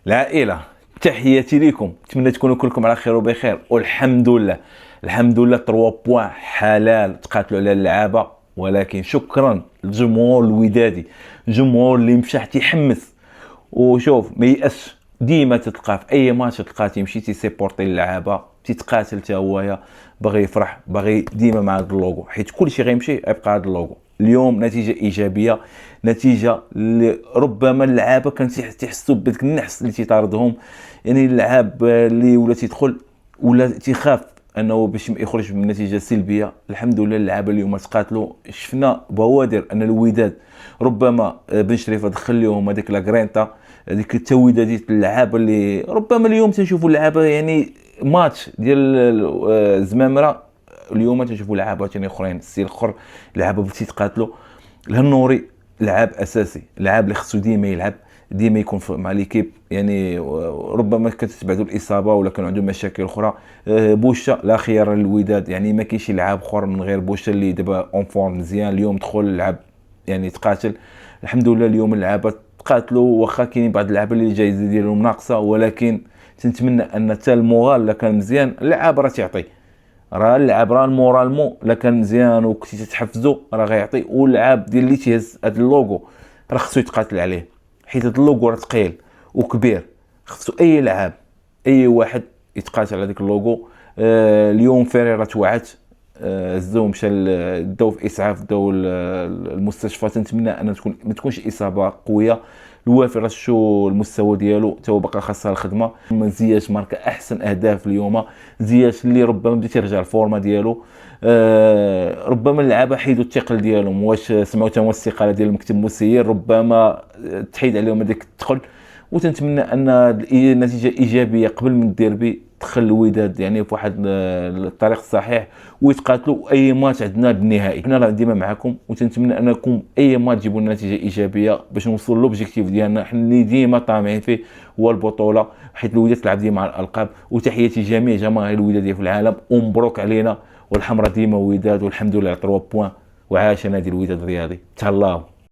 العائلة، تحياتي لكم، نتمنى تكونوا كلكم على خير وبخير. والحمد لله الحمد لله 3 بوان حلال تقاتلوا على اللعابة. ولكن شكرا للجمهور الودادي، الجمهور اللي مشى حتى يحمس وشوف ما يأسش. ديما تلقاه في اي ماتش تلقاه تيمشي تيسيبورتي اللعابه، تيتقاتل حتى هويا، باغي يفرح، باغي ديما مع هذا اللوغو، حيت كلشي غيمشي يبقى هذا اللوغو. اليوم نتيجه ايجابيه، نتيجه اللي ربما اللعابه كانوا تيحسوا بداك النحس اللي تيطاردهم. يعني اللعاب اللي ولا تيدخل ولا تيخاف انه باش يخرج من نتيجه سلبيه. الحمد لله اللعابه اليوم تقاتلوا، شفنا بوادر ان الوداد ربما بن شريفه دخل لهم هذيك لا غرينتا، هذيك التويده ديال اللعابه اللي ربما اليوم تنشوفوا اللعابه. يعني ماتش ديال الزمامره اليوم تنشوفوا لعابه ثاني اخرين ستيل اخر، لعابه تيتقاتلوا. الهنوري لعاب اساسي، لعاب اللي خصو ديما يلعب، ديما يكون مع ليكيب. يعني ربما كتتبعدوا الاصابه ولا كانوا عندهم مشاكل اخرى. بوشا لا خيار للوداد، يعني ما كاينش لعاب اخر من غير بوشا اللي دابا اون فورم مزيان. اليوم دخل لعب يعني تقاتل. الحمد لله اليوم اللعابه تقاتلوا، واخا كاينين بعض اللعابه اللي الجائزه ديالهم ناقصه، ولكن تنتمنى ان حتى المورال لا كان مزيان اللعاب راه تيعطي. راه اللعاب راه المورالمون لا كان مزيان وكنتي تتحفزوا راه غيعطي. واللعاب ديال اللي تيهز هذا اللوغو راه خصو يتقاتل عليه، حيت هذا اللوغو راه ثقيل وكبير. خصو اي لعاب اي واحد يتقاتل على ديك اللوغو. اليوم فيريرا توعت، هزو مشى داو في اسعاف، داو المستشفى. تنتمنى ان ما تكونش اصابه قويه. الوافي راه شو المستوى ديالو تا هو باقا خاصها الخدمه. زياش ماركه احسن اهداف اليوم، زياش اللي ربما بدا تيرجع الفورمه ديالو. ربما اللعابه حيدوا الثقل ديالهم، واش سمعوا تا هو الاستقاله ديال المكتب المسير، ربما تحيد عليهم هذاك الثقل. وتنتمنى ان النتيجه ايجابيه قبل من الديربي تخلي الوداد يعني في واحد الطريق الصحيح ويتقاتلوا اي ماتش عندنا بالنهائي. حنا راه ديما معكم، وتنتمنى انكم اي ماتش تجيبوا لنا نتيجه ايجابيه باش نوصلوا لوبجيكتيف ديالنا حنا اللي ديما طامعين فيه، هو البطوله، حيت الوداد تلعب ديما على الالقاب. وتحياتي جميع جماهير الوداد في العالم، ومبروك علينا. والحمراء ديما وداد، والحمد لله على 3 بوان. وعاش نادي الوداد الرياضي. تهلاو.